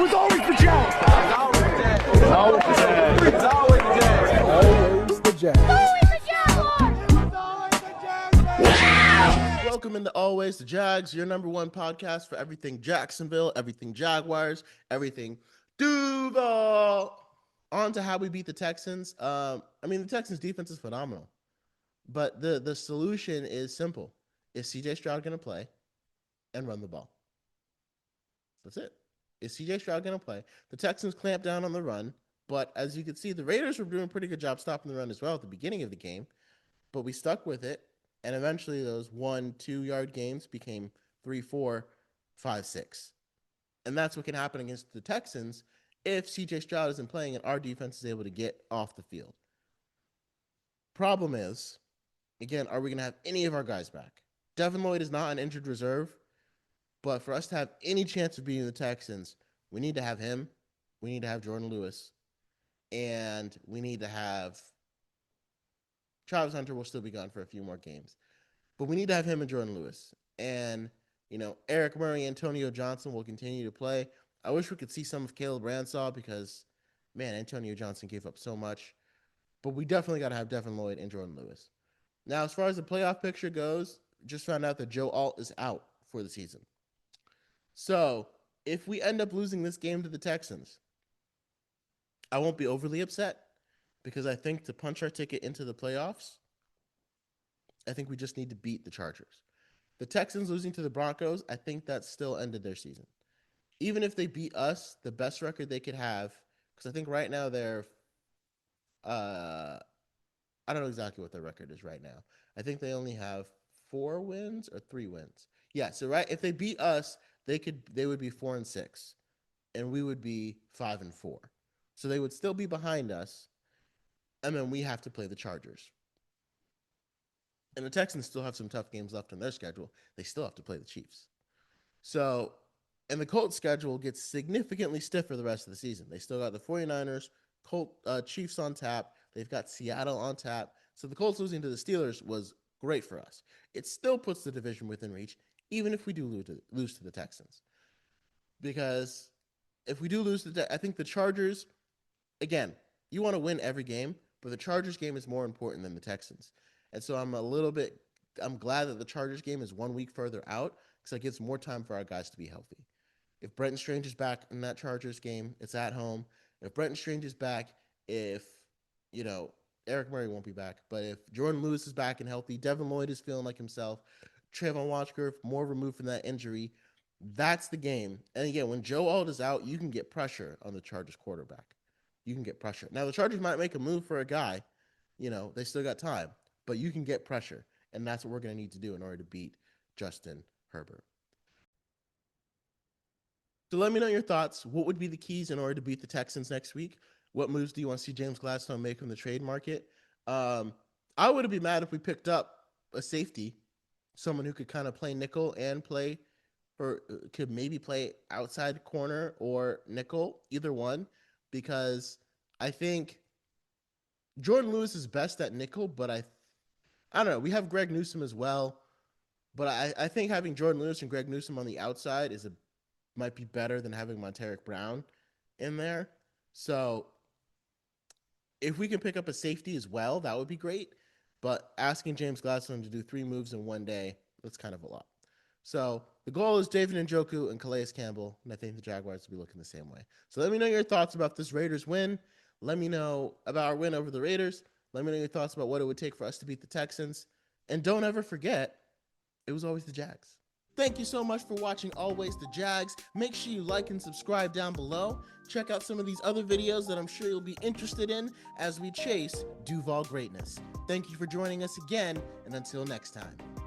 was always the Jags. It's always the Jags. It's always the Jags. Always the Jags. Welcome into Always the Jags, your number one podcast for everything Jacksonville, everything Jaguars, everything Duval. On to how we beat the Texans. The Texans defense is phenomenal, but the solution is simple. Is CJ Stroud going to play and run the ball? That's it. Is CJ Stroud going to play? The Texans clamped down on the run, but as you can see, the Raiders were doing a pretty good job stopping the run as well at the beginning of the game, but we stuck with it, and eventually those 1-2 yard games became 3, 4, 5, 6. And that's what can happen against the Texans if CJ Stroud isn't playing and our defense is able to get off the field. Problem is, again, are we going to have any of our guys back? Devin Lloyd is not an injured reserve, but for us to have any chance of beating the Texans, we need to have him, we need to have Jordan Lewis, and we need to have Travis Hunter will still be gone for a few more games. But we need to have him and Jordan Lewis. And, Eric Murray, Antonio Johnson will continue to play. I wish we could see some of Caleb Ransaw because, man, Antonio Johnson gave up so much. But we definitely got to have Devin Lloyd and Jordan Lewis. Now, as far as the playoff picture goes, just found out that Joe Alt is out for the season. So, if we end up losing this game to the Texans, I won't be overly upset because I think to punch our ticket into the playoffs, I think we just need to beat the Chargers. The Texans losing to the Broncos, I think that still ended their season. Even if they beat us, the best record they could have, because I think right now they're, I don't know exactly what their record is right now. I think they only have 4 wins or 3 wins. Yeah, so if they beat us, they would be 4-6, and we would be 5-4. So they would still be behind us, and then we have to play the Chargers. And the Texans still have some tough games left on their schedule. They still have to play the Chiefs. So, and the Colts schedule gets significantly stiffer the rest of the season. They still got the 49ers, Chiefs on tap. They've got Seattle on tap. So the Colts losing to the Steelers was great for us. It still puts the division within reach, even if we do lose to the Texans. Because if we do lose I think the Chargers, again, you want to win every game, but the Chargers game is more important than the Texans. And so I'm glad that the Chargers game is 1 week further out because that gives more time for our guys to be healthy. If Brenton Strange is back in that Chargers game, it's at home. If Brenton Strange is back, if, Eric Murray won't be back, but if Jordan Lewis is back and healthy, Devin Lloyd is feeling like himself, Trayvon Watchker more removed from that injury, that's the game. And again, when Joe Alt is out, you can get pressure on the Chargers quarterback. You can get pressure. Now, the Chargers might make a move for a guy. They still got time. But you can get pressure, and that's what we're going to need to do in order to beat Justin Herbert. So let me know your thoughts. What would be the keys in order to beat the Texans next week? What moves do you want to see James Gladstone make from the trade market? I wouldn't be mad if we picked up a safety, someone who could kind of play nickel and play, or could maybe play outside corner or nickel, either one, because I think Jordan Lewis is best at nickel, but I don't know. We have Greg Newsome as well, but I think having Jordan Lewis and Greg Newsome on the outside might be better than having Monteric Brown in there. So if we can pick up a safety as well, that would be great. But asking James Gladstone to do 3 moves in one day, that's kind of a lot. So the goal is David Njoku and Calais Campbell, and I think the Jaguars will be looking the same way. So let me know your thoughts about this Raiders win. Let me know about our win over the Raiders. Let me know your thoughts about what it would take for us to beat the Texans. And don't ever forget, it was always the Jags. Thank you so much for watching Always the Jags. Make sure you like and subscribe down below. Check out some of these other videos that I'm sure you'll be interested in as we chase Duval greatness. Thank you for joining us again, and until next time.